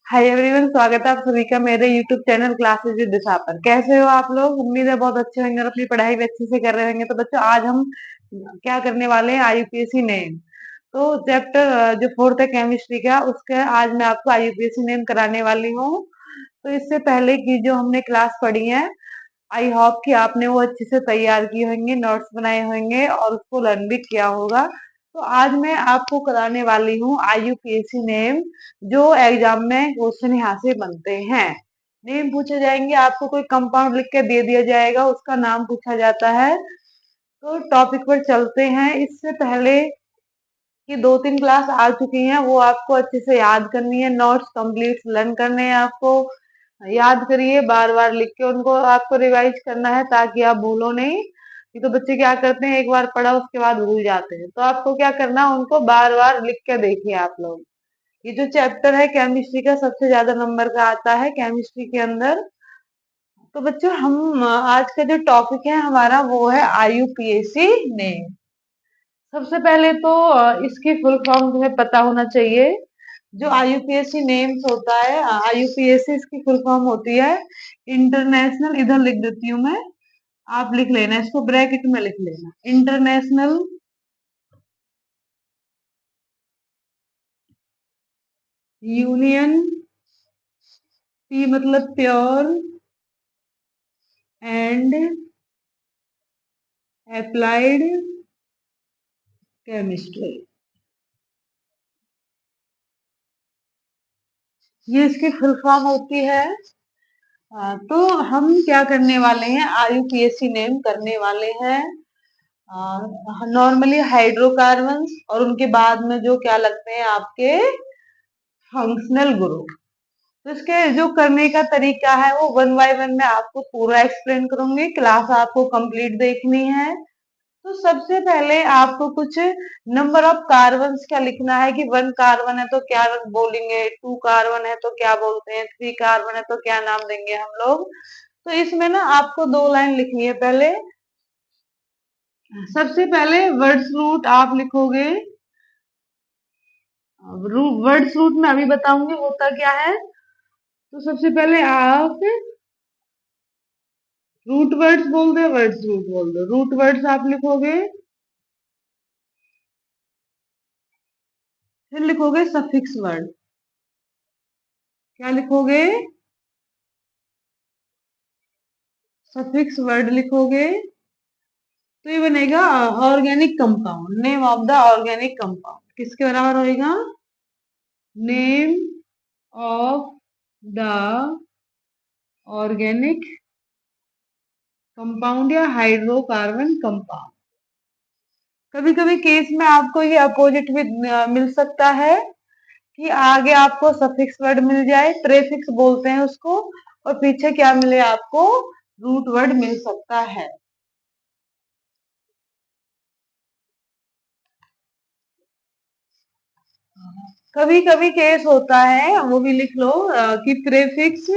Hi everyone, स्वागत है आप सभी का मेरे यूट्यूब चैनल क्लासेस विद दिशा पर। कैसे हो आप लोग? उम्मीद है बहुत अच्छे होंगे और अपनी पढ़ाई भी अच्छे से कर रहे होंगे। तो बच्चों, आज हम क्या करने वाले हैं, आईयूपीएससी नेम। तो चैप्टर जो फोर्थ है केमिस्ट्री का, उसका आज मैं आपको आईयूपीएससी नेम कराने वाली हूँ। तो इससे पहले की जो हमने क्लास पढ़ी है, आई होप कि आपने वो अच्छे से तैयार किए होंगे, नोट्स बनाए होंगे और उसको लर्न भी किया होगा। तो आज मैं आपको कराने वाली हूँ आईयूपीएससी नेम, जो एग्जाम में क्वेश्चन यहाँ से बनते हैं। नेम पूछे जाएंगे, आपको कोई कंपाउंड लिख के दे दिया जाएगा, उसका नाम पूछा जाता है। तो टॉपिक पर चलते हैं। इससे पहले कि 2-3 क्लास आ चुकी हैं, वो आपको अच्छे से याद करनी है, नोट्स कंप्लीट लर्न करने हैं आपको। याद करिए, बार बार लिख के उनको आपको रिवाइज करना है ताकि आप भूलो नहीं। ये तो बच्चे क्या करते हैं, एक बार पढ़ा उसके बाद भूल जाते हैं। तो आपको क्या करना है, उनको बार बार लिख के देखिए आप लोग। ये जो चैप्टर है केमिस्ट्री का, सबसे ज्यादा नंबर का आता है केमिस्ट्री के अंदर। तो बच्चों, हम आज का जो टॉपिक है हमारा, वो है आईयूपीएससी नेम। सबसे पहले तो इसकी फुल फॉर्म तुम्हें पता होना चाहिए। जो आईयूपीएससी नेम्स होता है, आईयूपीएससी इसकी फुल फॉर्म होती है इंटरनेशनल, इधर लिख देती हूँ मैं, आप लिख लेना, इसको ब्रैकेट में लिख लेना, इंटरनेशनल यूनियन, पी मतलब प्योर एंड अप्लाइड केमिस्ट्री। ये इसकी फुल फॉर्म होती है। तो हम क्या करने वाले हैं, आईयूपीएससी नेम करने वाले हैं नॉर्मली हाइड्रोकार्बन्स, और उनके बाद में जो क्या लगते हैं आपके फंक्शनल ग्रुप। तो इसके जो करने का तरीका है, वो वन बाय वन मैं आपको पूरा एक्सप्लेन करूंगी। क्लास आपको कंप्लीट देखनी है। तो सबसे पहले आपको कुछ नंबर ऑफ कार्बन्स क्या लिखना है कि 1 कार्बन है तो क्या बोलेंगे, 2 कार्बन है तो क्या बोलते हैं, 3 कार्बन है तो क्या नाम देंगे हम लोग। तो इसमें ना आपको 2 लाइन लिखनी है। पहले, सबसे पहले वर्ड्स रूट आप लिखोगे। वर्ड्स रूट में अभी बताऊंगी होता क्या है। तो सबसे पहले आप रूट वर्ड्स बोल दो, वर्ड्स रूट बोल दो। रूट वर्ड्स आप लिखोगे, फिर लिखोगे सफिक्स वर्ड। क्या लिखोगे? सफिक्स वर्ड लिखोगे। तो ये बनेगा organic compound, name of the organic compound. किसके बराबर होएगा? Name of the organic compound या हाइड्रोकार्बन कंपाउंड। कभी कभी केस में आपको ये अपोजिट भी मिल सकता है कि आगे आपको सफिक्स वर्ड मिल जाए, प्रेफिक्स बोलते हैं उसको, और पीछे क्या मिले आपको, रूट वर्ड मिल सकता है। कभी कभी केस होता है, वो भी लिख लो कि प्रेफिक्स,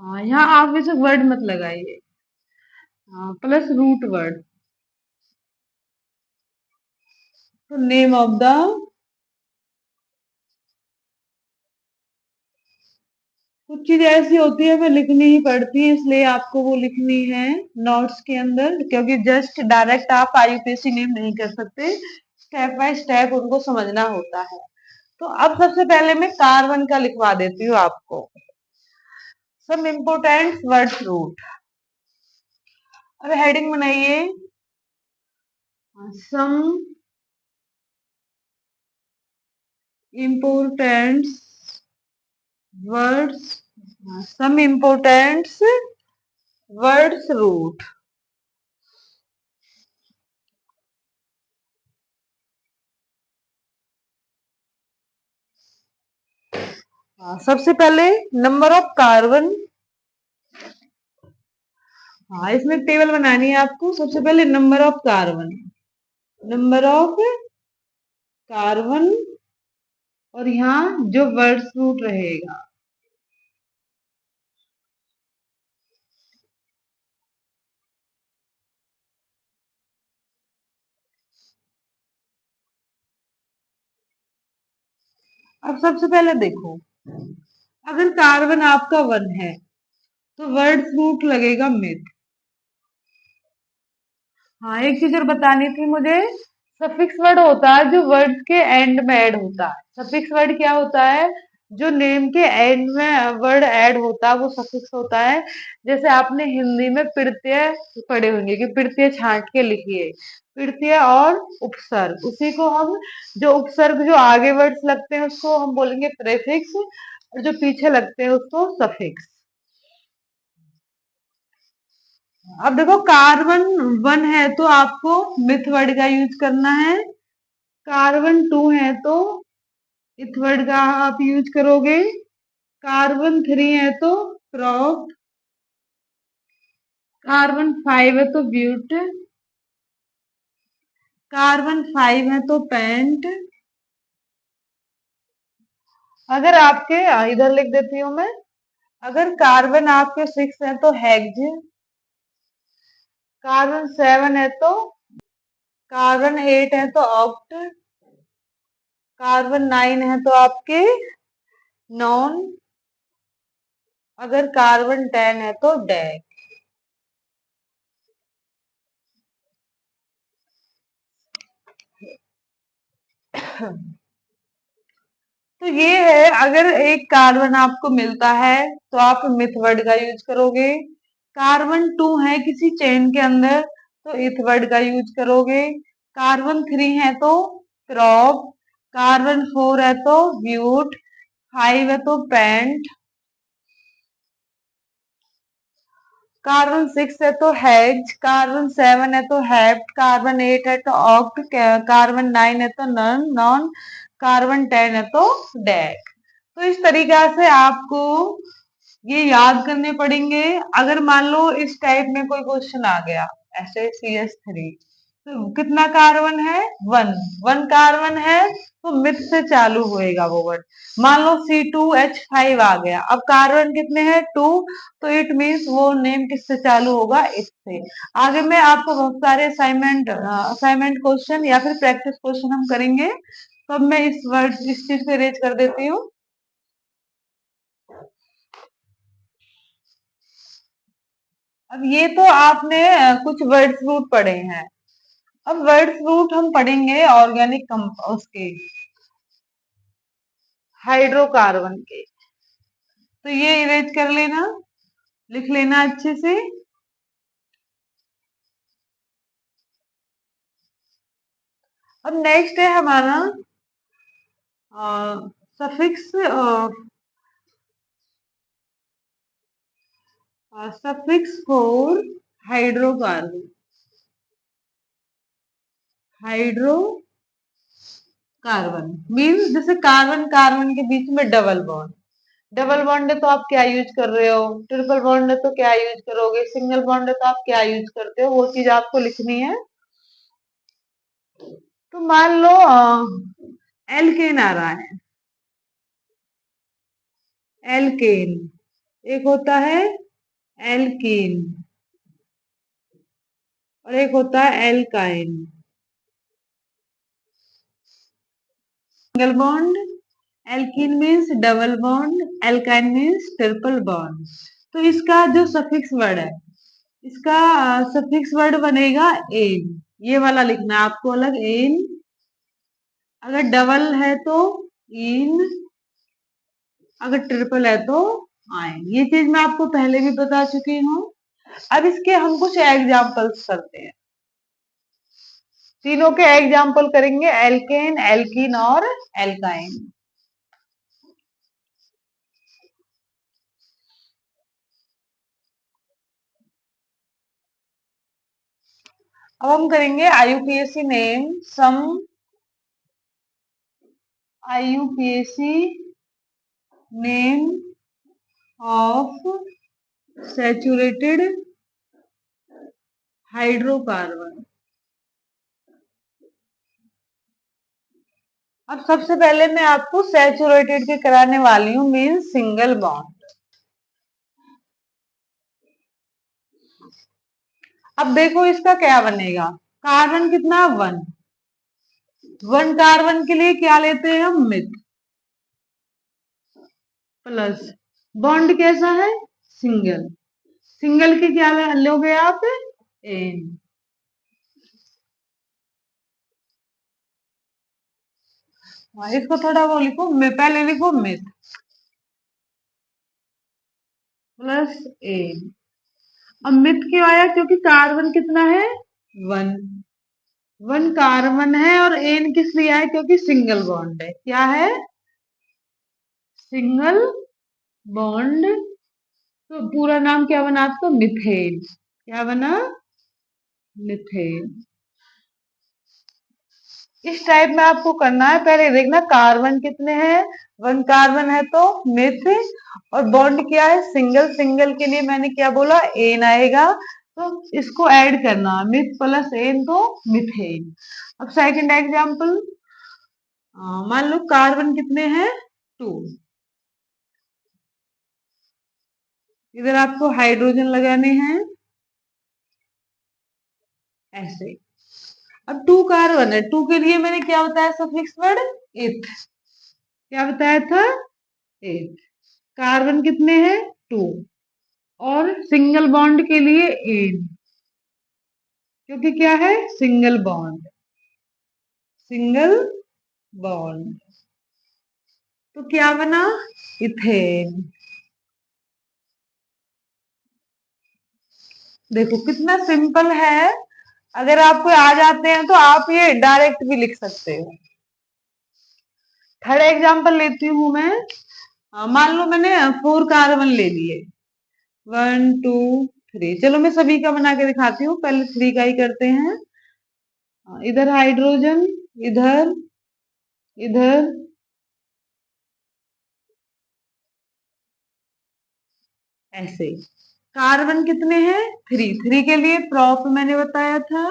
हाँ यहाँ आप इसे वर्ड मत लगाइए, हाँ प्लस रूट वर्ड। तो नेम ऑफ द, कुछ चीज ऐसी होती है हमें लिखनी ही पड़ती है, इसलिए आपको वो लिखनी है नोट्स के अंदर, क्योंकि जस्ट डायरेक्ट आप आईयूपीएससी नेम नहीं कर सकते, स्टेप बाय स्टेप उनको समझना होता है। तो अब सबसे पहले मैं कार्बन का लिखवा देती हूँ आपको, सम इम्पोर्टेंट वर्ड्स रूट। अब हेडिंग बनाइए, some important words, some important words root. सबसे पहले नंबर ऑफ कार्बन, हाँ इसमें टेबल बनानी है आपको। सबसे पहले number of carbon, number of carbon, और यहाँ जो वर्ड्स रूट रहेगा, अब सबसे पहले देखो, अगर कार्बन आपका 1 है तो वर्ड्स रूट लगेगा मिथ। हाँ, एक चीज और बतानी थी मुझे। सफिक्स वर्ड होता है जो वर्ड के एंड में ऐड होता है। सफिक्स वर्ड क्या होता है? जो नेम के एंड में वर्ड ऐड होता है वो सफिक्स होता है। जैसे आपने हिंदी में प्रत्यय पढ़े होंगे कि प्रत्यय छांट के लिखिए। प्रत्यय और उपसर्ग, उसी को हम, जो उपसर्ग जो आगे वर्ड्स लगते हैं उसको हम बोलेंगे प्रेफिक्स, और जो पीछे लगते हैं उसको सफिक्स। अब देखो, कार्बन 1 है तो आपको मिथ वर्ड का यूज करना है। कार्बन 2 है तो इथ वर्ड का आप यूज करोगे। कार्बन 3 है तो प्रॉप। कार्बन 5 है तो ब्यूट। कार्बन 5 है तो पेंट। अगर आपके इधर लिख देती हूँ मैं। अगर कार्बन आपके 6 है तो हेक्ज। कार्बन 7 है तो, कार्बन 8 है तो ऑक्ट। कार्बन 9 है तो आपके नॉन। अगर कार्बन 10 है तो डेक। तो ये है, अगर एक कार्बन आपको मिलता है तो आप मिथ वर्ड का यूज करोगे। कार्बन 2 है किसी चेन के अंदर तो इथ वर्ड का यूज करोगे। कार्बन 3 है तो क्रॉप। कार्बन 4 है तो ब्यूट। 5 है तो पेंट। कार्बन 6 है तो हेज। कार्बन 7 है तो हेप्ट। कार्बन 8 है तो ऑक्ट। कार्बन 9 है तो नन नॉन। कार्बन 10 है तो डेक। तो इस तरीका से आपको ये याद करने पड़ेंगे। अगर मान लो इस टाइप में कोई क्वेश्चन आ गया, ऐसे CH3, तो कितना कार्बन है? 1। 1 कार्बन है तो मिथ से चालू होएगा वो वर्ड। मान लो C2H5 आ गया, अब कार्बन कितने हैं? 2, तो इट मीन्स वो नेम किससे चालू होगा? इससे। आगे मैं आपको बहुत सारे असाइनमेंट क्वेश्चन या फिर प्रैक्टिस क्वेश्चन हम करेंगे, तो अब मैं इस चीज को अरेंज कर देती हूँ। अब ये तो आपने कुछ वर्ड्स रूट पढ़े हैं। अब वर्ड्स रूट हम पढ़ेंगे ऑर्गेनिक उसके, हाइड्रोकार्बन के। तो ये इरेज कर लेना, लिख लेना अच्छे से। अब नेक्स्ट है हमारा suffix, suffix for hydrocarbon. Hydrocarbon means जैसे कार्बन कार्बन के बीच में डबल बॉन्ड। डबल बॉन्ड है तो आप क्या यूज कर रहे हो? ट्रिपल बॉन्ड है तो क्या यूज करोगे? सिंगल बॉन्ड है तो आप क्या यूज करते हो? वो चीज आपको लिखनी है। तो मान लो एल्केन आ रहा है। एल्केन, एक होता है एल्कीन और एक होता है alkyne. Single bond, alkene means double bond, alkyne means triple bond. तो इसका जो सफिक्स वर्ड है, इसका सफिक्स वर्ड बनेगा एन। ये वाला लिखना है आपको अलग, एन। अगर डबल है तो इन, अगर ट्रिपल है तो आयन। ये चीज मैं आपको पहले भी बता चुकी हूँ। अब इसके हम कुछ एग्जाम्पल्स करते हैं। तीनों के एग्जाम्पल करेंगे, एल्केन, एल्कीन और एल्काइन। अब हम करेंगे IUPAC name some, IUPAC name of saturated hydrocarbon. अब सबसे पहले मैं आपको सैचुरेटेड के कराने वाली हूँ, मीन सिंगल बॉन्ड। अब देखो इसका क्या बनेगा। कार्बन कितना? 1। 1 कार्बन के लिए क्या लेते हैं हम? मिथ। प्लस बॉन्ड कैसा है, सिंगल, सिंगल के क्या लोगे आप, एन। हाँ, इसको थोड़ा वो लिखो, मैं पहले लिखो मिथ प्लस एन। अब मिथ क्यों आया, क्योंकि कार्बन कितना है, वन, वन कार्बन है, और एन किस लिए है, क्योंकि सिंगल बॉन्ड है, क्या है, सिंगल बॉन्ड। तो पूरा नाम क्या बना आपका, मिथेन, क्या बना, मिथेन। इस टाइप में आपको करना है, पहले देखना कार्बन कितने हैं, वन कार्बन है तो मिथ, और बॉन्ड क्या है, सिंगल, सिंगल के लिए मैंने क्या बोला, एन आएगा, तो इसको ऐड करना, मिथ प्लस एन तो मिथेन। अब सेकंड एग्जांपल, मान लो कार्बन कितने हैं, टू, इधर आपको हाइड्रोजन लगाने हैं, ऐसे। अब टू कार्बन है, टू के लिए मैंने क्या बताया, सफिक्स वर्ड इथ, क्या बताया था, एट। कार्बन कितने हैं, टू, और सिंगल बॉन्ड के लिए एन, क्योंकि क्या है, सिंगल बॉन्ड, सिंगल बॉन्ड, तो क्या बना, इथेन। देखो कितना सिंपल है, अगर आपको आ जाते हैं तो आप ये डायरेक्ट भी लिख सकते हो। थर्ड एग्जांपल लेती हूं मैं, मान लो मैंने फोर कार्बन ले लिए, वन टू थ्री, चलो मैं सभी का बना के दिखाती हूँ, पहले थ्री का ही करते हैं। इधर हाइड्रोजन, इधर, इधर, ऐसे। कार्बन कितने हैं, थ्री, थ्री के लिए प्रॉप मैंने बताया था,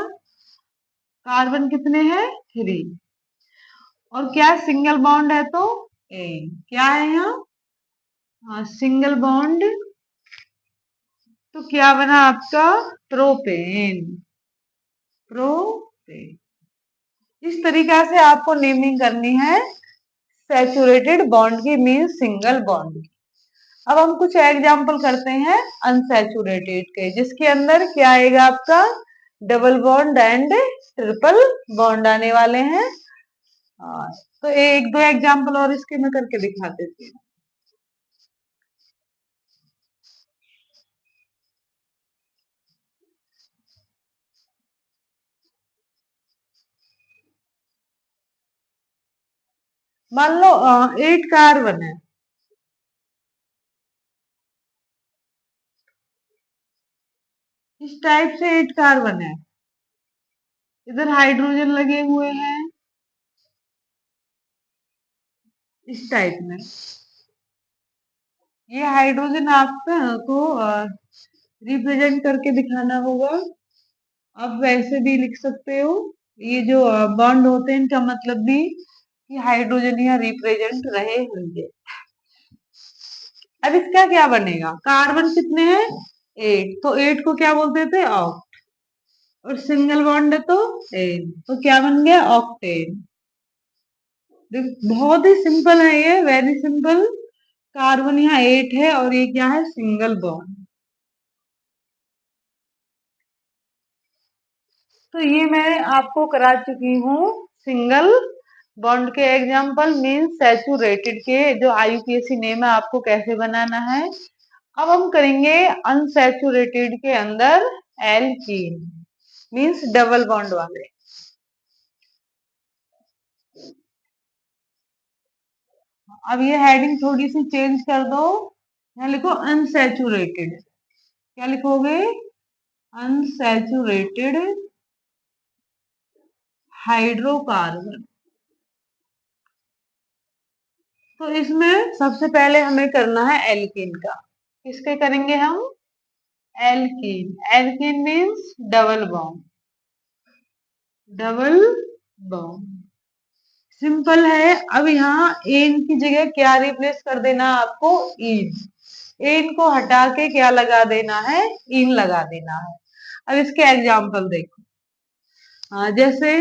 कार्बन कितने हैं, थ्री, और क्या सिंगल बॉन्ड है तो एन, क्या है यहाँ, सिंगल बॉन्ड, तो क्या बना आपका, प्रोपेन, प्रोपेन। इस तरीका से आपको नेमिंग करनी है सैचुरेटेड बॉन्ड की, मीन सिंगल बॉन्ड की। अब हम कुछ एग्जाम्पल करते हैं अनसैचुरेटेड के, जिसके अंदर क्या आएगा आपका, double bond and triple bond आने वाले हैं। तो एक दो एग्जाम्पल और इसके मैं करके दिखा देती हूँ। मान लो 8 कार्बन है, इस टाइप से 8 कार्बन है, इधर हाइड्रोजन लगे हुए हैं इस टाइप में। ये हाइड्रोजन आपको रिप्रेजेंट करके दिखाना होगा, आप वैसे भी लिख सकते हो, ये जो बॉन्ड होते हैं इनका मतलब भी कि हाइड्रोजन यहाँ रिप्रेजेंट रहे होंगे। अब इसका क्या बनेगा, कार्बन कितने हैं, 8, तो 8 को क्या बोलते थे, ऑक्ट, और सिंगल बॉन्ड है तो एन, तो क्या बन गया, ऑक्टेन। बहुत ही सिंपल है ये, वेरी सिंपल। कार्बन यहाँ 8 है, और ये क्या है, सिंगल बॉन्ड। तो ये मैं आपको करा चुकी हूँ सिंगल बॉन्ड के एग्जाम्पल, मीन सैचुरेटेड के जो आईयूपीएसी नेम है आपको कैसे बनाना है। अब हम करेंगे अनसैचुरेटेड के अंदर एल्कीन, मीन्स डबल बॉन्ड वाले। अब ये हेडिंग थोड़ी सी चेंज कर दो, यहाँ लिखो अनसैचुरेटेड, क्या लिखोगे, अनसैचुरेटेड हाइड्रोकार्बन। तो इसमें सबसे पहले हमें करना है एल्कीन का, किसके करेंगे हम, alkene, alkene means double bond, double bond, simple है। अब यहाँ एन की जगह क्या रिप्लेस कर देना आपको, इन, एन को हटा के क्या लगा देना है, इन लगा देना है। अब इसके एग्जाम्पल देखो, जैसे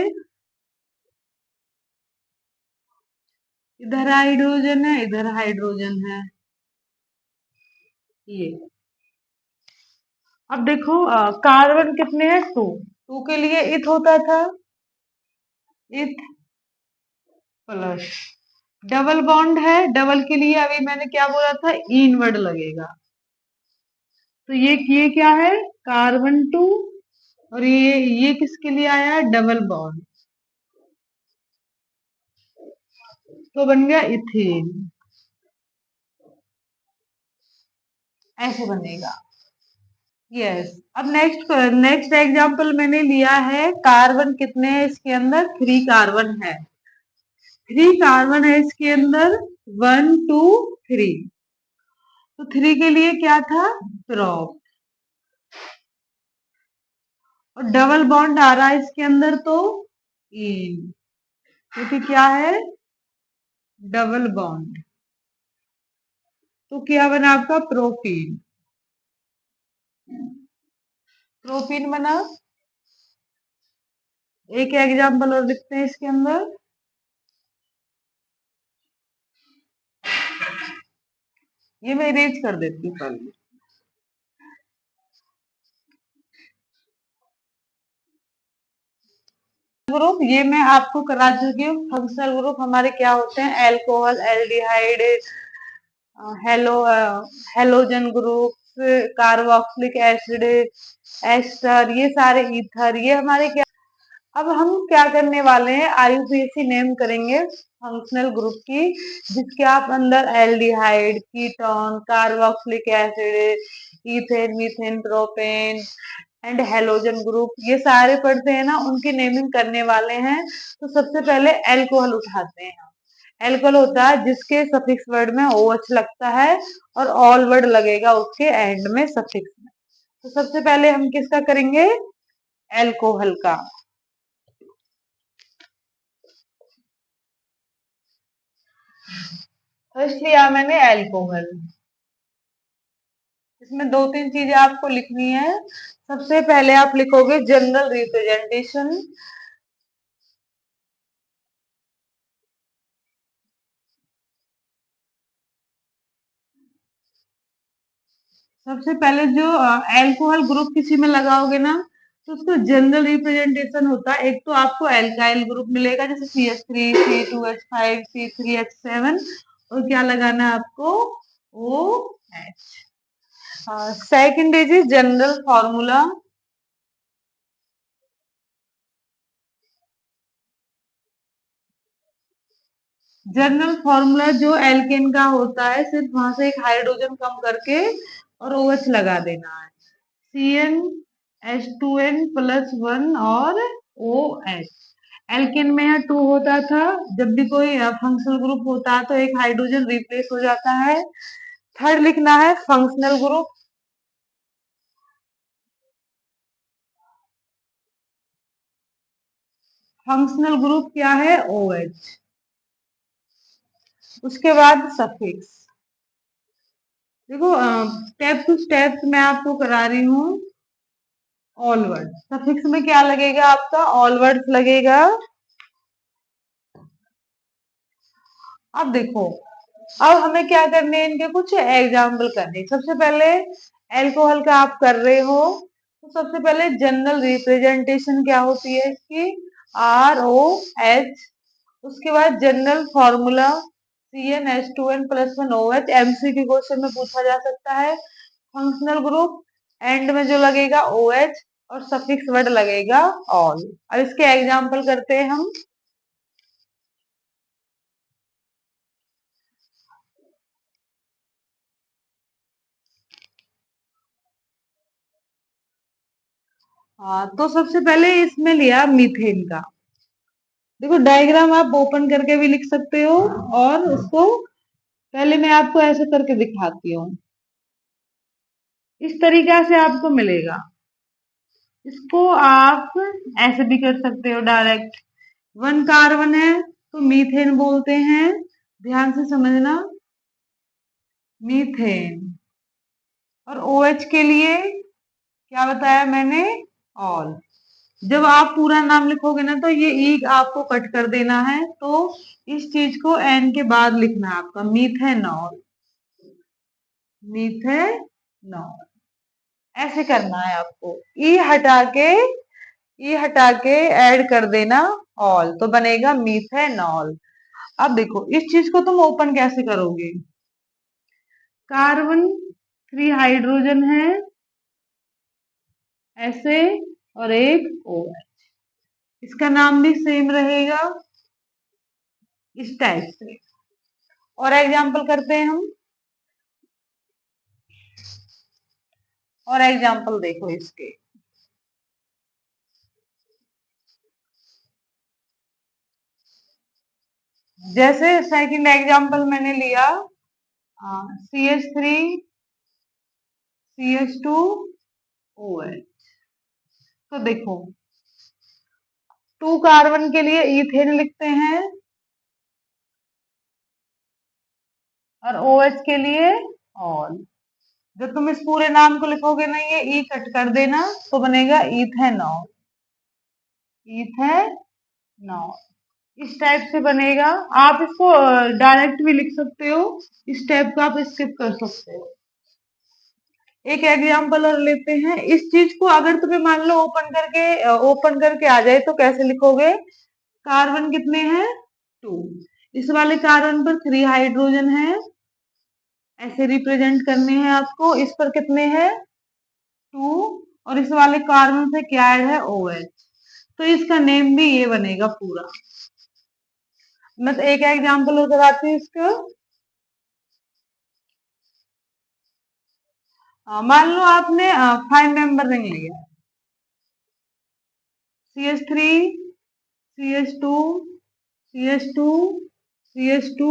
इधर हाइड्रोजन है, इधर हाइड्रोजन है, ये। अब देखो कार्बन कितने हैं, 2। 2 के लिए इथ होता था, इथ प्लस। डबल बॉन्ड है, डबल के लिए अभी मैंने क्या बोला था, इन वर्ड लगेगा। तो ये क्या है, कार्बन 2। और ये किसके लिए आया है, डबल बॉन्ड, तो बन गया इथेन। ऐसे बनेगा। यस। अब नेक्स्ट एग्जांपल मैंने लिया है, कार्बन कितने हैं इसके अंदर, 3 कार्बन है। 3 कार्बन है इसके अंदर, 1 2 3। तो 3 के लिए क्या था, प्रोप। और डबल बॉन्ड आ रहा है इसके अंदर, तो इन, क्योंकि क्या है, डबल बॉन्ड। तो क्या बना आपका, प्रोपीन। प्रोपीन बना। एक एग्जांपल और लिखते हैं इसके अंदर, ये मैं इरेज कर देती हूँ पहले। ग्रुप ये मैं आपको करा चुकी हूँ। फंक्शनल ग्रुप हमारे क्या होते हैं, alcohol, aldehyde, halo halogen group, carboxylic acid, ester, ये सारे ईथर, ये हमारे क्या। अब हम क्या करने वाले हैं, आईयूपीएसी नेम करेंगे फंक्शनल ग्रुप की, जिसके आप अंदर aldehyde, ketone, carboxylic acid, ethane, methane, propane and halogen group, ये सारे पढ़ते हैं ना, उनकी नेमिंग करने वाले हैं। तो सबसे पहले एल्कोहल उठाते हैं। एल्कोहल होता है जिसके सफिक्स वर्ड में ओएच लगता है और ऑल वर्ड लगेगा उसके एंड में सफिक्स में। तो सबसे पहले हम किसका करेंगे, एल्कोहल का। फर्स्ट लिया मैंने एल्कोहल। इसमें 2-3 चीजें आपको लिखनी है। सबसे पहले आप लिखोगे जनरल रिप्रेजेंटेशन। सबसे पहले जो एल्कोहल ग्रुप किसी में लगाओगे ना, तो उसको जनरल रिप्रेजेंटेशन होता है। एक तो आपको एल्काइल ग्रुप मिलेगा, जैसे CH3, C2H5, C3H7। और क्या लगाना है आपको, OH। Second is general formula. General formula जो एल्केन का होता है, सिर्फ वहां से एक हाइड्रोजन कम करके और OH लगा देना है। CnH2n+1 और OH। एल्केन में यहाँ 2 होता था, जब भी कोई फंक्शनल ग्रुप होता है तो एक हाइड्रोजन रिप्लेस हो जाता है। थर्ड लिखना है फंक्शनल ग्रुप। फंक्शनल ग्रुप क्या है, OH। उसके बाद सफिक्स। देखो स्टेप टू स्टेप मैं आपको करा रही हूँ। ऑल वर्ड, सफिक्स में क्या लगेगा आपका, ऑल वर्ड लगेगा। अब देखो, अब हमें क्या करने हैं, इनके कुछ एग्जाम्पल करने। सबसे पहले एल्कोहल का आप कर रहे हो, तो सबसे पहले जनरल रिप्रेजेंटेशन क्या होती है इसकी, ROH। उसके बाद जनरल फॉर्मूला CnH2n+1OH, MCक्यू क्वेश्चन में पूछा जा सकता है। फंक्शनल ग्रुप, एंड में जो लगेगा OH, और सफिक्स वर्ड लगेगा ऑल। अब इसके एग्जाम्पल करते हैं हम। हाँ, तो सबसे पहले इसमें लिया मीथेन का। देखो डायग्राम आप ओपन करके भी लिख सकते हो, और उसको पहले मैं आपको ऐसे करके दिखाती हूँ। इस तरीका से आपको मिलेगा। इसको आप ऐसे भी कर सकते हो डायरेक्ट। 1 कार्बन है तो मीथेन बोलते हैं, ध्यान से समझना, मीथेन। और OH के लिए क्या बताया मैंने, ऑल। जब आप पूरा नाम लिखोगे ना, तो ये ई आपको कट कर देना है, तो इस चीज को एन के बाद लिखना है आपका, मीथेनॉल। मीथेनॉल। नॉल। ऐसे करना है आपको। ई हटा के ऐड कर देना ऑल, तो बनेगा मीथेनॉल। अब देखो इस चीज को तुम ओपन कैसे करोगे। कार्बन 3 हाइड्रोजन है ऐसे, और एक OH। इसका नाम भी सेम रहेगा इस टाइप से। और एग्जांपल करते हैं हम, और एग्जांपल देखो इसके। जैसे सेकंड एग्जांपल मैंने लिया CH3 CH2 OH। तो देखो 2 कार्बन के लिए इथेन लिखते हैं, और OH के लिए ऑल। जब तुम इस पूरे नाम को लिखोगे ना, ये ई कट कर देना, तो बनेगा इथेनॉल। इथेनॉल इस टाइप से बनेगा। आप इसको डायरेक्ट भी लिख सकते हो, इस टाइप को आप स्किप कर सकते हो। एक एग्जांपल और लेते हैं। इस चीज को अगर तुम्हें मान लो ओपन करके आ जाए तो कैसे लिखोगे। कार्बन कितने हैं 2, इस वाले कार्बन पर 3 हाइड्रोजन है, ऐसे रिप्रेजेंट करने हैं आपको। इस पर कितने हैं 2, और इस वाले कार्बन से क्या ऐड है OH। तो इसका नेम भी ये बनेगा पूरा। मैं तो एक एग्जांपल और कराती हूँ इसका। मान लो आपने 5 मेंबर रिंग लिया, CH3 CH2 CH2 CH2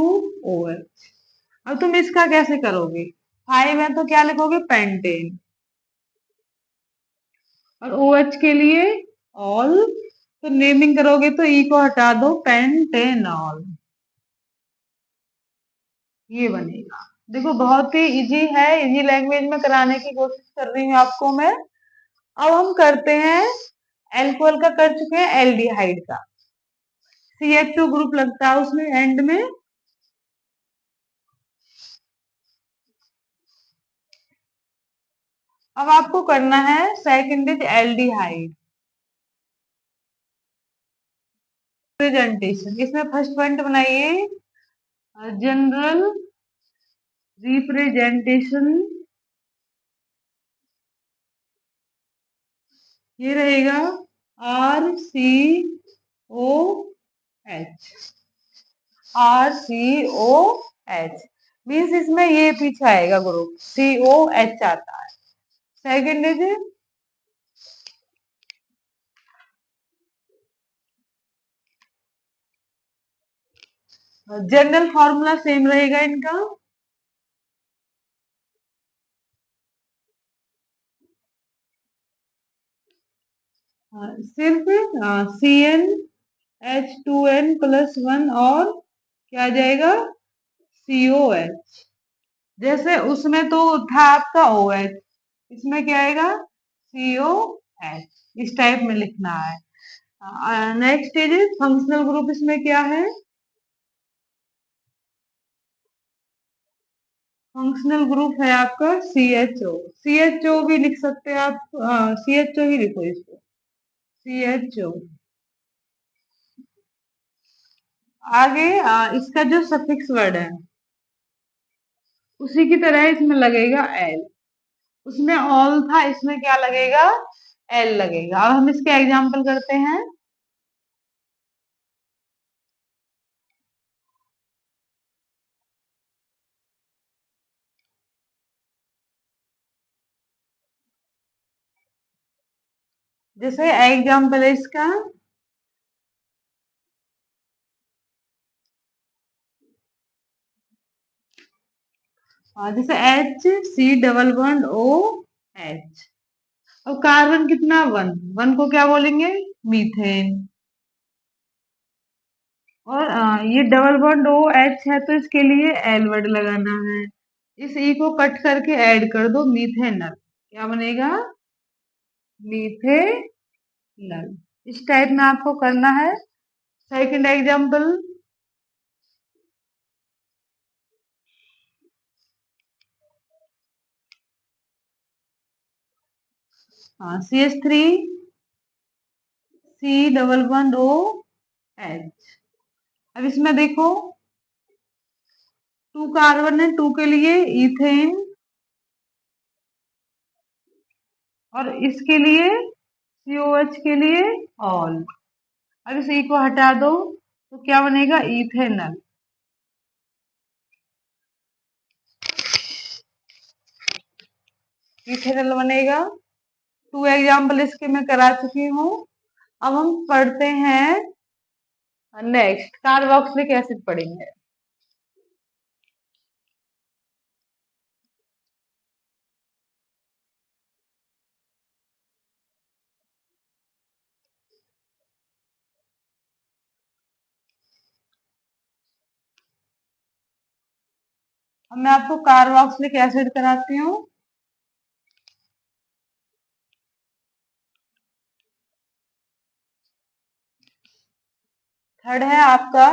OH। अब तुम इसका कैसे करोगे। 5 है तो क्या लिखोगे पेंटेन, और OH के लिए ऑल। तो नेमिंग करोगे तो ई को हटा दो, पेंटेनॉल। ये बनेगा। देखो बहुत ही इजी है, इजी लैंग्वेज में कराने की कोशिश कर रही हूँ आपको मैं। अब हम करते हैं एल्कोहल का, कर चुके हैं एल्डिहाइड का। CH2 ग्रुप लगता है उसमें एंड में। अब आपको करना है सेकंड इज एल्डिहाइड रिप्रेजेंटेशन। इसमें फर्स्ट पॉइंट बनाइए, जनरल रिप्रेजेंटेशन। ये रहेगा RCOH। RCOH मीन्स इसमें ये पीछे आएगा ग्रुप, COH आता है। Second is general formula same रहेगा इनका। सिर्फ CnH2n+1 और क्या आ जाएगा COH। जैसे उसमें तो था आपका OH, इसमें क्या आएगा COH। इस टाइप में लिखना है। Next is functional group. इसमें क्या है फंक्शनल ग्रुप है आपका CHO। CHO भी लिख सकते हैं आप, CHO ही लिखो इसको, CHO। आगे इसका जो सफिक्स वर्ड है उसी की तरह इसमें लगेगा एल। उसमें ऑल था, इसमें क्या लगेगा एल लगेगा। अब हम इसके एग्जांपल करते हैं। जैसे एग्जांपल है इसका, जैसे HC डबल बॉन्ड OH। अब कार्बन कितना 1, 1 को क्या बोलेंगे मीथेन। और ये डबल बॉन्ड OH है तो इसके लिए एल वर्ड लगाना है। इस ई को कट करके ऐड कर दो मीथेनल, क्या बनेगा मीथेनल। इस टाइप में आपको करना है। सेकंड एग्जांपल, हाँ, CH3 C double bond O H। अब इसमें देखो 2 कार्बन है, 2 के लिए इथेन और इसके लिए COH के लिए ऑल। अब इस E को हटा दो तो क्या बनेगा, इथेनल। इथेनल बनेगा। 2 एग्जाम्पल इसके मैं करा चुकी हूँ। अब हम पढ़ते हैं नेक्स्ट, कार्बोक्सिलिक एसिड पढ़ेंगे। अब मैं आपको कार्बोक्सिलिक एसिड कराती हूँ। थर्ड है आपका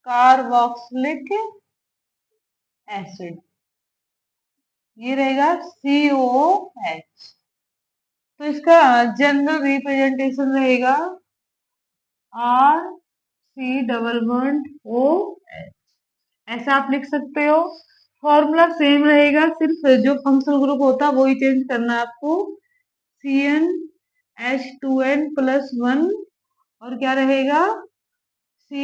कार्बोक्सिलिक एसिड, ये रहेगा COH। तो इसका जनरल रिप्रेजेंटेशन रहेगा RC डबल बॉन्ड OH। ऐसा आप लिख सकते हो। फॉर्मूला सेम रहेगा, सिर्फ जो फंक्शनल ग्रुप होता है वही चेंज करना है आपको। CnH2n+1 और क्या रहेगा, C,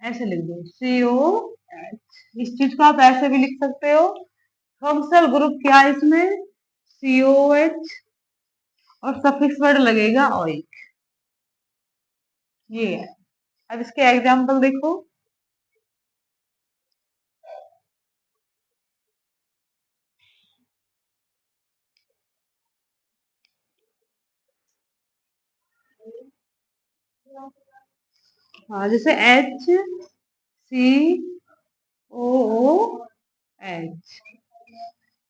ऐसे लिख दो COH। इस चीज को आप ऐसे भी लिख सकते हो। फंक्शनल ग्रुप क्या है इसमें, COH और सफिक्स वर्ड लगेगा ओइक, ये है। अब इसके एग्जाम्पल देखो। हाँ, जैसे HCOOH,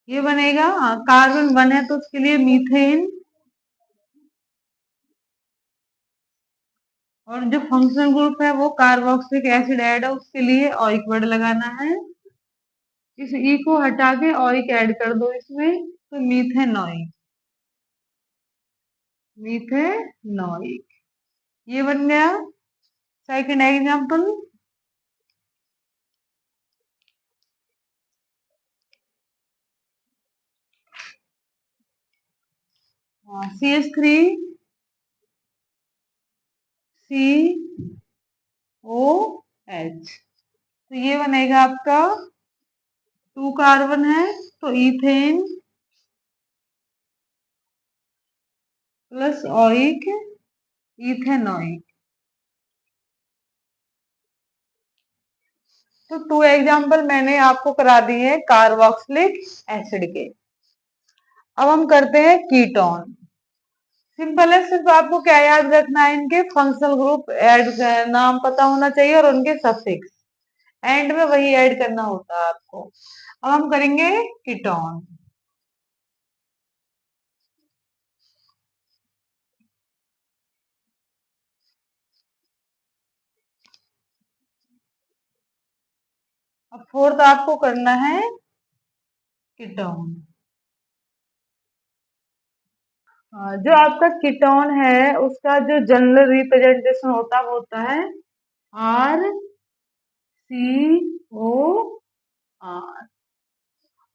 ये बनेगा। कार्बन 1 है तो उसके लिए मीथेन, और जो फंक्शनल ग्रुप है वो कार्बोक्सिलिक एसिड ऐड है, उसके लिए ओइक वर्ड लगाना है। इस ई को हटा के ओइक ऐड कर दो इसमें, तो मीथेनॉइक, मीथेनॉइक, ये बन गया। सेकंड एग्जांपल, CH3 COH, तो ये बनेगा आपका 2 कार्बन है तो इथेन प्लस ओइक, इथेनॉइक। तो 2 एग्जांपल मैंने आपको करा दिए हैं कार्बोक्सिलिक एसिड के। अब हम करते हैं कीटोन। सिंपल है, सिर्फ आपको क्या याद रखना है, इनके फंक्शनल ग्रुप ऐड नाम पता होना चाहिए और उनके सफिक्स एंड में वही ऐड करना होता है आपको। अब हम करेंगे कीटोन। अब फोर्थ आपको करना है कीटोन। जो आपका कीटोन है उसका जो जनरल रिप्रेजेंटेशन होता है वो होता है RCOR।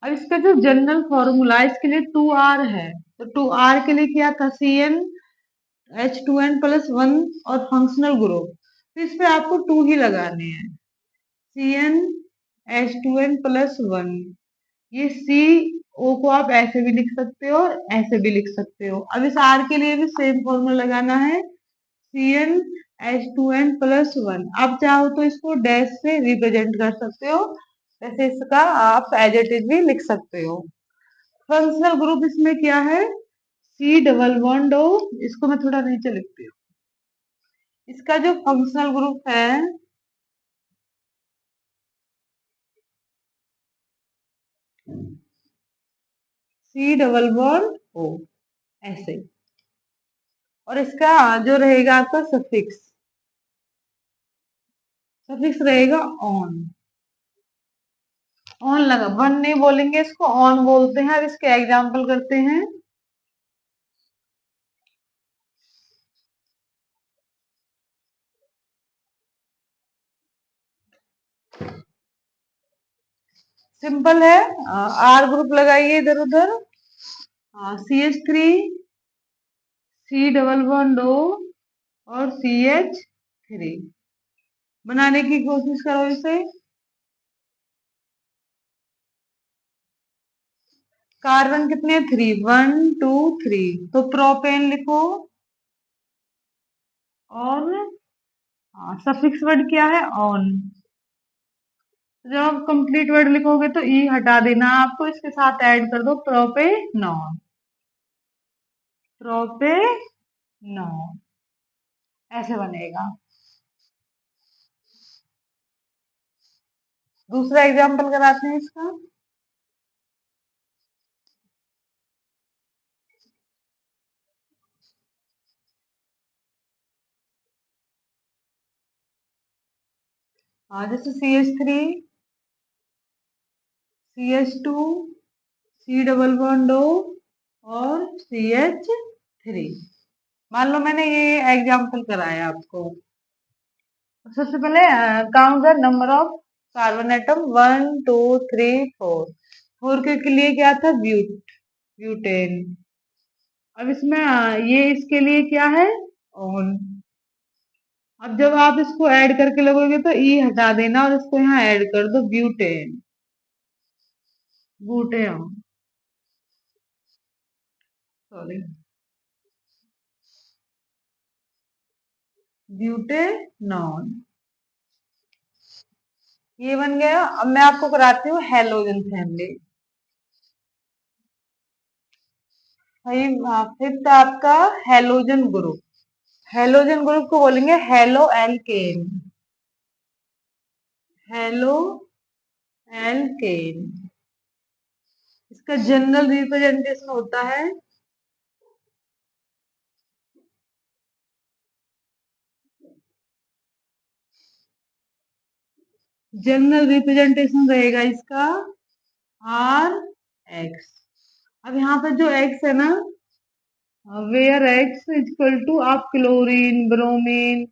अब इसका जो जनरल फॉर्मूला है इसके लिए 2R है, तो 2R के लिए क्या था, CnH2n+1 और फंक्शनल ग्रुप, तो इस पे आपको 2 ही लगाने हैं। CnH2n+1, ये CO को आप ऐसे भी लिख सकते हो और ऐसे भी लिख सकते हो। अब इस R के लिए भी सेम फॉर्मूला लगाना है, CnH2n+1। आप चाहो तो इसको डैश से रिप्रेजेंट कर सकते हो, वैसे इसका आप एज इट इज भी लिख सकते हो। फंक्शनल ग्रुप इसमें क्या है, C डबल बॉन्ड O, इसको मैं थोड़ा नीचे लिखती हूँ। इसका जो फंक्शनल ग्रुप है C डबल बॉन्ड O, ऐसे। और इसका जो रहेगा आपका सफिक्स, सफिक्स रहेगा ऑन। ऑन लगा, वन नहीं बोलेंगे, इसको ऑन बोलते हैं। अब इसके एग्जाम्पल करते हैं। सिंपल है। आर ग्रुप लगाइए इधर उधर। CH3, C double bond O और CH3 बनाने की कोशिश करो इसे। कार्बन कितने, 3, 1 2 3, तो प्रोपेन लिखो। और सफिक्स वर्ड क्या है, ऑन। जब आप कंप्लीट वर्ड लिखोगे तो ई हटा देना आपको, इसके साथ ऐड कर दो प्रोपेनॉन। प्रोपेनॉन ऐसे बनेगा। दूसरा एग्जाम्पल कराते हैं इसका। जैसे CH3, CH2, C double bond O और CH3। मान लो मैंने ये एग्जाम्पल कराया आपको। सबसे पहले count the number of carbon atom, 1 2 3 4। Four के लिए क्या था, ब्यूटेन। अब इसमें ये इसके लिए क्या है, ऑन। अब जब आप इसको ऐड करके लगोगे तो ई हटा देना और इसको यहाँ ऐड कर दो, ब्यूटेन, ब्यूटेन, सॉरी, ब्यूटेनॉन। ये बन गया। अब मैं आपको कराती हूँ हेलोजन फैमिली। भाई फिफ्थ आपका हेलोजन ग्रुप। हेलोजन ग्रुप को बोलेंगे हेलो एल्केन। Halo alkane. इसका जनरल रिप्रेजेंटेशन होता है, जनरल रिप्रेजेंटेशन रहेगा इसका RX। अब यहाँ पे जो X है ना, वेयर X इक्वल टू आप chlorine, bromine,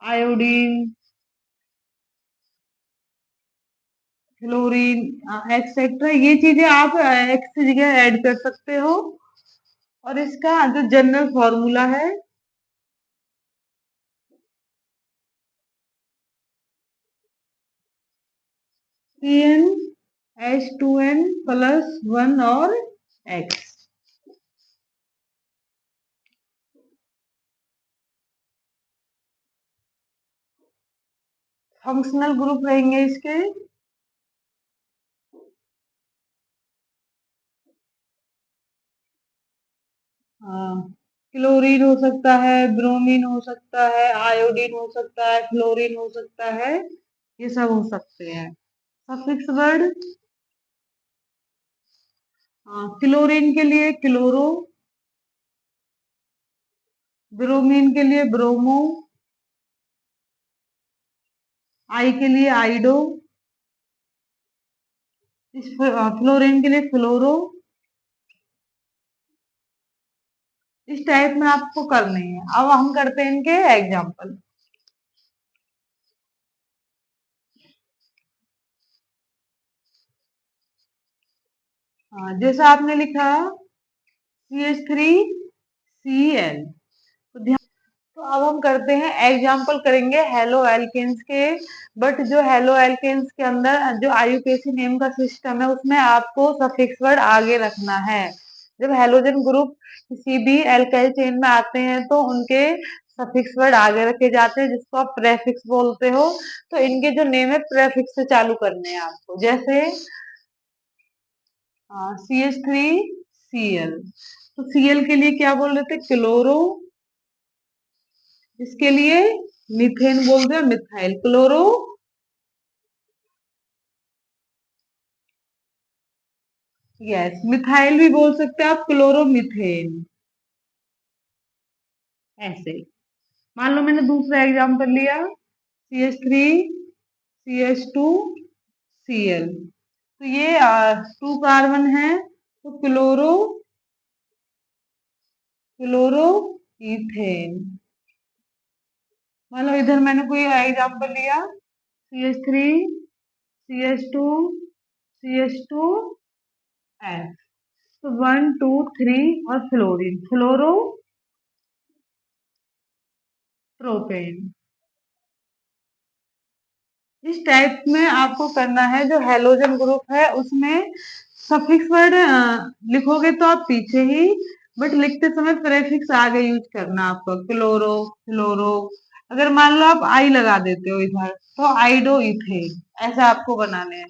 iodine, fluorine, etcetera, ये चीजें आप X की जगह ऐड कर सकते हो। और इसका जो जनरल फॉर्मूला है, CnH2n+1 और X। फंक्शनल ग्रुप रहेंगे इसके, क्लोरीन हो सकता है, ब्रोमीन हो सकता है, आयोडीन हो सकता है, फ्लोरीन हो सकता है, ये सब हो सकते हैं। सफिक्स वर्ड, क्लोरीन के लिए क्लोरो, ब्रोमीन के लिए ब्रोमो, आई के लिए आइडो, इस फ्लोरीन के लिए फ्लोरो। इस टाइप में आपको करने हैं। अब हम करते हैं इनके एग्जाम्पल। जैसा आपने लिखा CH3Cl। तो अब हम करते हैं एग्जाम्पल, करेंगे हेलो एल्केन्स के। बट जो हेलो एल्केन्स के अंदर जो IUPAC नेम का सिस्टम है, उसमें आपको सफिक्स वर्ड आगे रखना है। जब हेलोजन ग्रुप किसी भी एल्काइल चेन में आते हैं तो उनके सफिक्स वर्ड आगे रखे जाते हैं, जिसको आप प्रेफिक्स बोलते हो। तो इनके जो नेम है प्रेफिक्स से चालू करने हैं आपको। जैसे CH3Cl, तो Cl के लिए क्या बोल रहे थे, क्लोरो। इसके लिए मीथेन बोलते हैं, मिथाइल क्लोरो। यस, मिथाइल भी बोल सकते हैं आप, क्लोरोमीथेन, ऐसे। मान लो मैंने दूसरा एग्जांपल लिया, CH3, CH2, Cl। तो ये 2 कार्बन है, तो क्लोरो इथेन। मतलब इधर मैंने कोई एग्जाम्पल लिया, CH3 CH2 CH2 F, तो 1 2 3 और फ्लोरीन, फ्लोरो प्रोपेन। इस टाइप में आपको करना है। जो हेलोजन ग्रुप है उसमें सफिक्स वर्ड लिखोगे तो आप पीछे ही, बट लिखते समय प्रेफिक्स आगे यूज करना आपको, क्लोरो फ्लोरो। अगर मान लो आप आई लगा देते हो इधर, तो आइडो इथेन, ऐसा आपको बनाने हैं।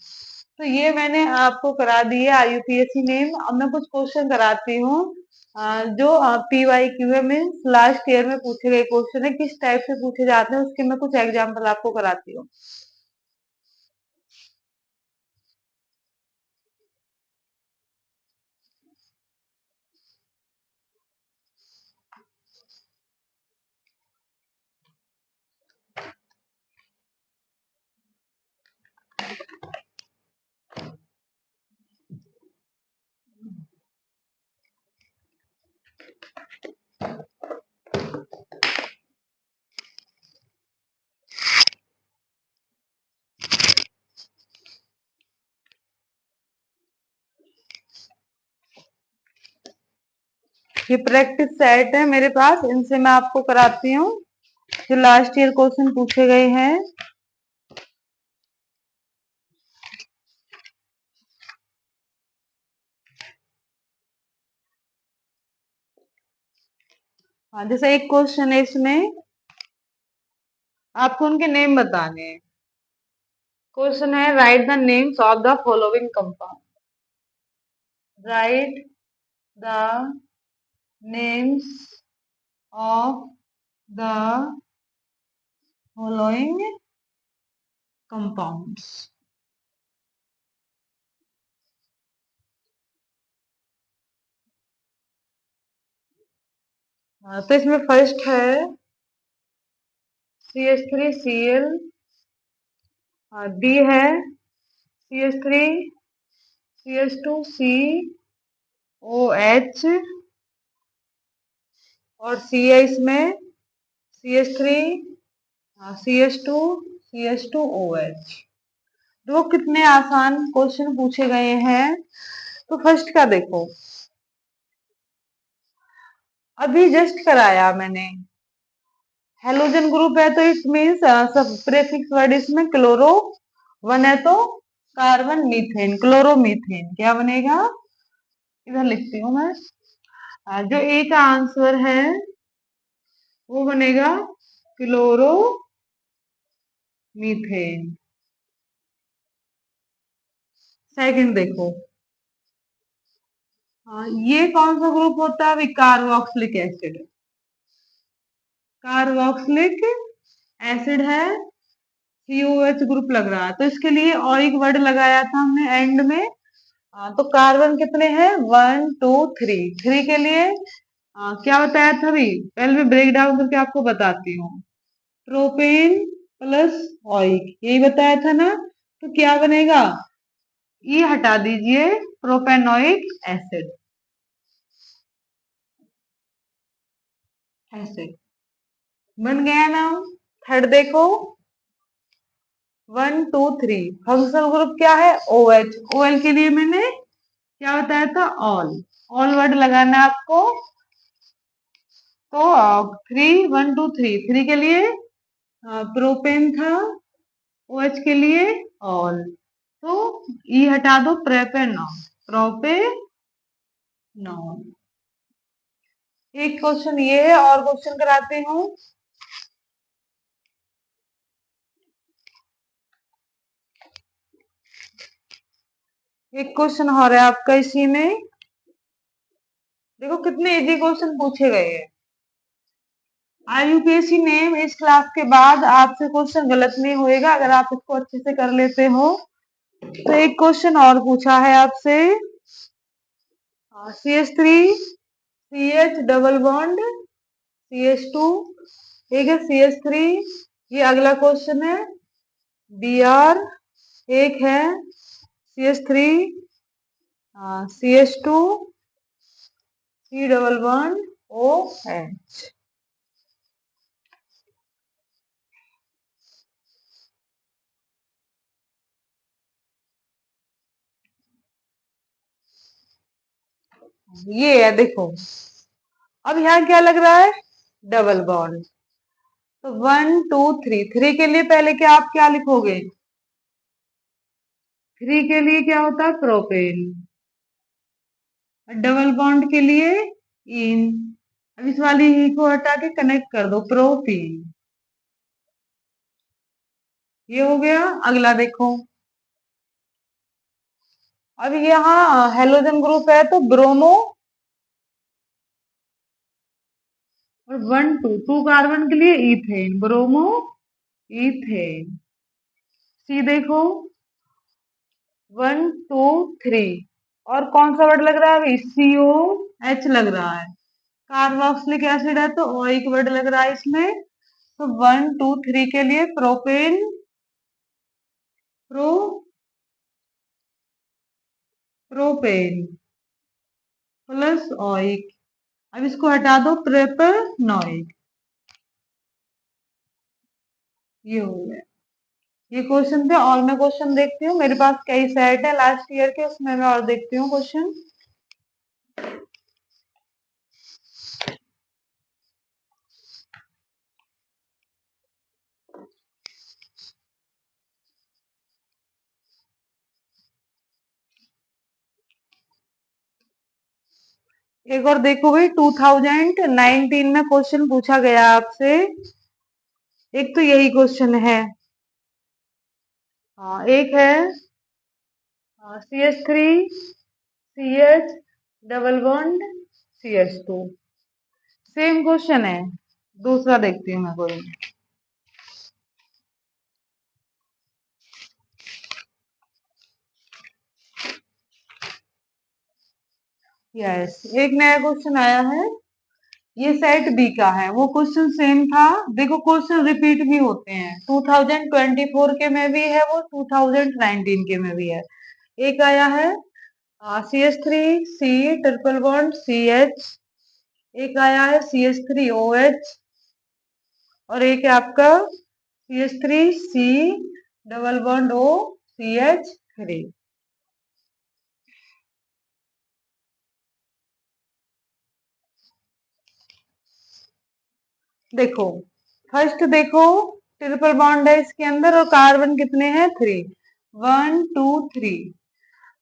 तो ये मैंने आपको करा दी है IUPAC नेम। अब मैं कुछ क्वेश्चन कराती हूँ जो PYQ में लास्ट ईयर में पूछे गए क्वेश्चन है, किस टाइप से पूछे जाते हैं उसके मैं कुछ एग्जाम्पल आपको कराती हूँ। ये प्रैक्टिस सेट है मेरे पास, इनसे मैं आपको कराती हूँ जो लास्ट ईयर क्वेश्चन पूछे गए हैं। हाँ, जैसे एक क्वेश्चन है इसमें, आपको उनके नेम बताने हैं। क्वेश्चन है right the names of the following compound, right the names of the following compounds. तो इसमें फर्स्ट है CH3Cl, डी है CH3CH2COH, और सी है इसमें CH3CH2CH2OH। देखो कितने आसान क्वेश्चन पूछे गए हैं। तो फर्स्ट का देखो, अभी जस्ट कराया मैंने, हेलोजन ग्रुप है तो इट मीन्स सब प्रेफिक्स वर्ड इसमें क्लोरो, वन है तो कार्बन मीथेन, क्लोरोमीथेन क्या बनेगा, इधर लिखती हूँ मैं। जो ए का आंसर है वो बनेगा क्लोरो मीथेन। सेकंड देखो, ये कौन सा ग्रुप होता है, कार्बोक्सिलिक एसिड, कार्बोक्सिलिक एसिड है, COH ग्रुप लग रहा है, तो इसके लिए और एक वर्ड लगाया था हमने एंड में। तो कार्बन कितने हैं, 1 2 3, 3 के लिए क्या बताया था अभी, पहले मैं ब्रेक डाउन करके आपको बताती हूँ। प्रोपेन प्लस ऑइक, यही बताया था ना, तो क्या बनेगा, ये हटा दीजिए, प्रोपेनोइक एसिड, एसिड बन गया ना। थर्ड देखो, 1 2 3, फंक्शनल ग्रुप क्या है, OH, OL के लिए मैंने क्या बताया था, ऑल वर्ड लगाना है आपको। तो 3 1 2 3, 3 के लिए प्रोपेन था, OH के लिए ऑल, तो ये हटा दो, प्रोपेनॉन, प्रोपेनॉन। एक क्वेश्चन ये है, और क्वेश्चन कराती हूँ। एक क्वेश्चन हो रहा है आपका इसी में, देखो कितने इजी क्वेश्चन पूछे गए हैं। IUPAC नेम इस क्लास के बाद आपसे क्वेश्चन गलत नहीं होएगा अगर आप इसको अच्छे से कर लेते हो। तो एक क्वेश्चन और पूछा है आपसे, CH3 CH double bond CH2, एक है CH3, ये अगला क्वेश्चन है, Br, एक है CH3, CH2, C double bond OH। ये है देखो। अब यहाँ क्या लग रहा है? Double bond. तो 1 2 3, 3 के लिए पहले क्या आप क्या लिखोगे? 3 के लिए क्या होता है? प्रोपेन। डबल बॉन्ड के लिए इन। अब इस वाली ई को हटा के कनेक्ट कर दो, प्रोपीन। ये हो गया। अगला देखो। अब यहाँ हेलोजन ग्रुप है तो ब्रोमो और 1 2, 2 कार्बन के लिए इथेन, ब्रोमो इथेन। सी देखो 1 2 3। और कौन सा वर्ड लग रहा है अभी? COH लग रहा है। कार्बोक्सिलिक एसिड है तो ओइक वर्ड लग रहा है इसमें। तो 1 2 3 के लिए propane, pro propane plus oic. अब इसको हटा दो, प्रोपेनोइक। ये हो गया। ये क्वेश्चन थे। और मैं क्वेश्चन देखती हूँ, मेरे पास कई सेट है लास्ट ईयर के, उसमें मैं और देखती हूँ क्वेश्चन। एक और देखो भाई, 2019 में क्वेश्चन पूछा गया आपसे। एक तो यही क्वेश्चन है। हाँ, एक है CH3 CH double bond CH2। Same question है। दूसरा देखती हूँ मैं कोई। यस, एक नया क्वेश्चन आया है। ये सेट बी का है। वो क्वेश्चन सेम था। देखो क्वेश्चन रिपीट भी होते हैं, 2024 के में भी है वो, 2019 के में भी है। एक आया है CH3 C triple bond CH। एक आया है CH3 OH। और एक है आपका CH3 C double bond O CH3। देखो फर्स्ट देखो, ट्रिपल बॉन्ड है इसके अंदर और कार्बन कितने हैं? 3, 1 2 3।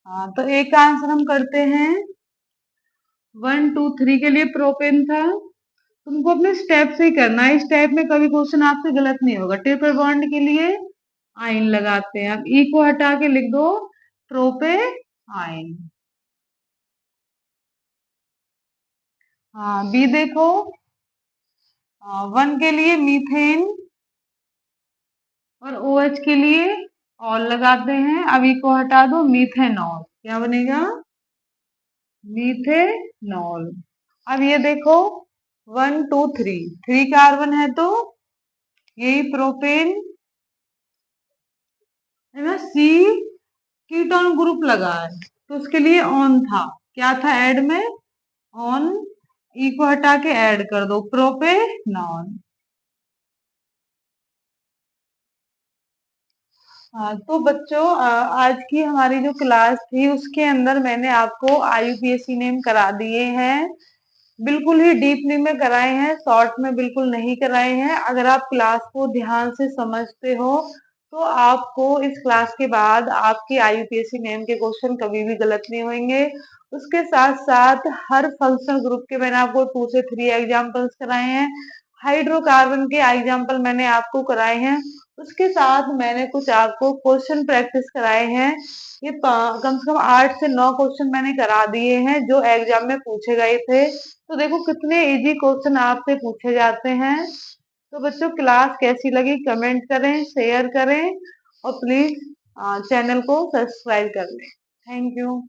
हाँ, तो एक का आंसर हम करते हैं। 1 2 3 के लिए प्रोपेन था। तुमको अपने स्टेप से ही करना है। इस टाइप में कभी क्वेश्चन आपसे गलत नहीं होगा। ट्रिपल बॉन्ड के लिए आइन लगाते हैं। अब ई को हटा के लिख दो, प्रोपे आइन। हाँ, बी देखो 1 के लिए मीथेन और OH के लिए ऑल लगाते हैं। अब ई को हटा दो, मीथेनॉल। क्या बनेगा? मीथेनॉल। अब ये देखो 1 2 3, 3 कार्बन है तो यही प्रोपेन है ना। सी कीटोन ग्रुप लगा है तो उसके लिए ऑन था। क्या था ऐड में? ऑन। ई को हटा के ऐड कर दो, प्रोपेनॉन। हाँ, तो बच्चों आज की हमारी जो क्लास थी उसके अंदर मैंने आपको IUPAC नेम करा दिए हैं। बिल्कुल ही डीपली में कराए हैं, शॉर्ट में बिल्कुल नहीं कराए हैं। अगर आप क्लास को ध्यान से समझते हो तो आपको इस क्लास के बाद आपके IUPAC नेम के क्वेश्चन कभी भी गलत नहीं होंगे। उसके साथ साथ हर फंक्शनल ग्रुप के मैंने आपको 2 से 3 एग्जाम्पल्स कराए हैं। हाइड्रोकार्बन के एग्जाम्पल मैंने आपको कराए हैं। उसके साथ मैंने कुछ आपको क्वेश्चन प्रैक्टिस कराए हैं। ये कम से कम 8 से 9 क्वेश्चन मैंने करा दिए हैं जो एग्जाम में पूछे गए थे। तो देखो कितने इजी क्वेश्चन आपसे पूछे जाते हैं। तो बच्चों क्लास कैसी लगी कमेंट करें, शेयर करें और प्लीज चैनल को सब्सक्राइब कर लें। Thank you.